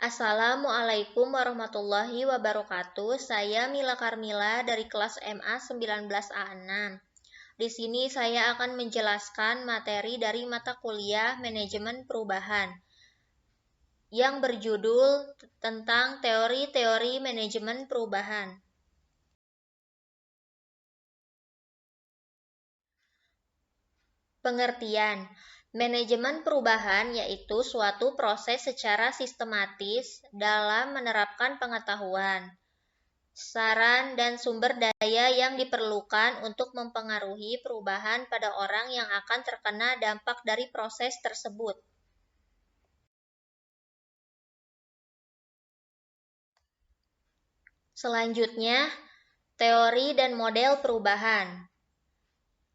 Assalamualaikum warahmatullahi wabarakatuh. Saya Mila Karmila dari kelas MA 19A6. Di sini saya akan menjelaskan materi dari mata kuliah Manajemen Perubahan yang berjudul tentang teori-teori manajemen perubahan. Pengertian: manajemen perubahan yaitu suatu proses secara sistematis dalam menerapkan pengetahuan, saran, dan sumber daya yang diperlukan untuk mempengaruhi perubahan pada orang yang akan terkena dampak dari proses tersebut. Selanjutnya, teori dan model perubahan.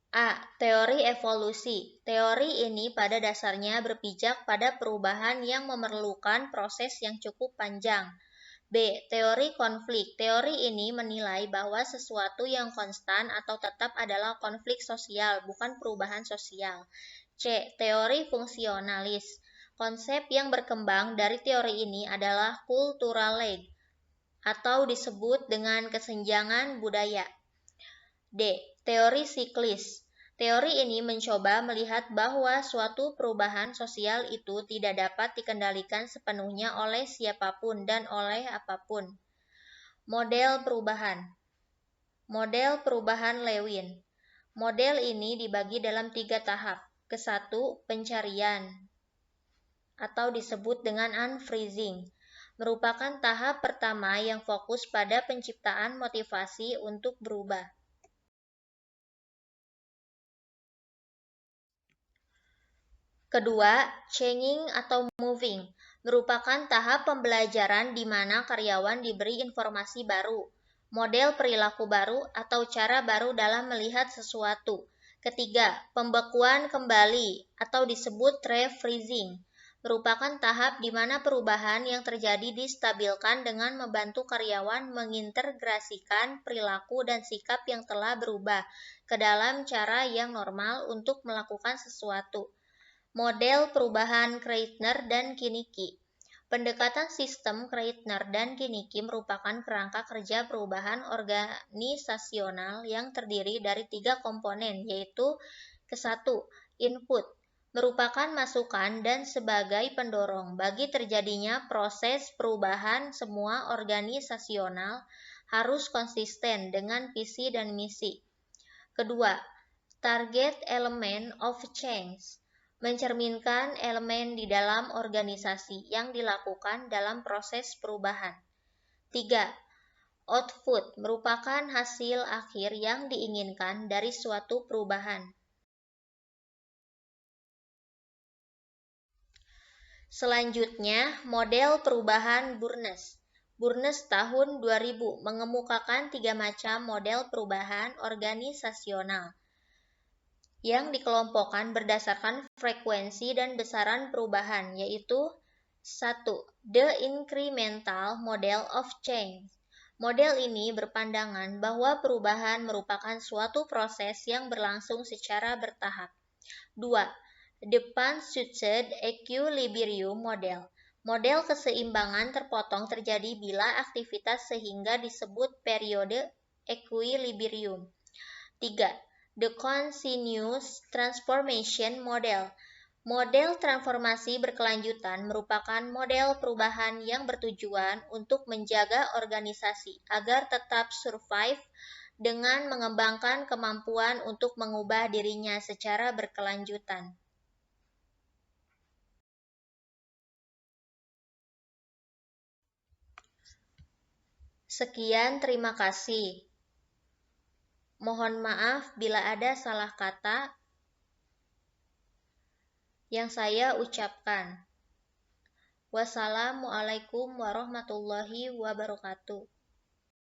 A. Teori evolusi. Teori ini pada dasarnya berpijak pada perubahan yang memerlukan proses yang cukup panjang. B. Teori konflik. Teori ini menilai bahwa sesuatu yang konstan atau tetap adalah konflik sosial, bukan perubahan sosial. C. Teori fungsionalis. Konsep yang berkembang dari teori ini adalah cultural lag, atau disebut dengan kesenjangan budaya. D. Teori siklis. Teori ini mencoba melihat bahwa suatu perubahan sosial itu tidak dapat dikendalikan sepenuhnya oleh siapapun dan oleh apapun. Model perubahan. Model perubahan Lewin. Model ini dibagi dalam 3 tahap. Ke-1, pencarian, atau disebut dengan unfreezing, merupakan tahap pertama yang fokus pada penciptaan motivasi untuk berubah. Kedua, changing atau moving, merupakan tahap pembelajaran di mana karyawan diberi informasi baru, model perilaku baru, atau cara baru dalam melihat sesuatu. Ketiga, pembekuan kembali atau disebut refreezing, merupakan tahap di mana perubahan yang terjadi distabilkan dengan membantu karyawan mengintegrasikan perilaku dan sikap yang telah berubah ke dalam cara yang normal untuk melakukan sesuatu. Model perubahan Kreitner dan Kinnicky. Pendekatan sistem Kreitner dan Kinnicky merupakan kerangka kerja perubahan organisasional yang terdiri dari 3 komponen, yaitu ke-1, input, merupakan masukan dan sebagai pendorong bagi terjadinya proses perubahan. Semua organisasional harus konsisten dengan visi dan misi. Kedua, target element of change, mencerminkan elemen di dalam organisasi yang dilakukan dalam proses perubahan. 3. Output, merupakan hasil akhir yang diinginkan dari suatu perubahan. Selanjutnya, model perubahan Burnes. Burnes tahun 2000 mengemukakan 3 macam model perubahan organisasional yang dikelompokkan berdasarkan frekuensi dan besaran perubahan, yaitu 1. The Incremental Model of Change. Model ini berpandangan bahwa perubahan merupakan suatu proses yang berlangsung secara bertahap. 2. The Pan-Shifted Equilibrium Model. Model keseimbangan terpotong terjadi bila aktivitas sehingga disebut periode equilibrium. 3. The Continuous Transformation Model. Model transformasi berkelanjutan merupakan model perubahan yang bertujuan untuk menjaga organisasi agar tetap survive dengan mengembangkan kemampuan untuk mengubah dirinya secara berkelanjutan. Sekian, terima kasih. Mohon maaf bila ada salah kata yang saya ucapkan. Wassalamualaikum warahmatullahi wabarakatuh.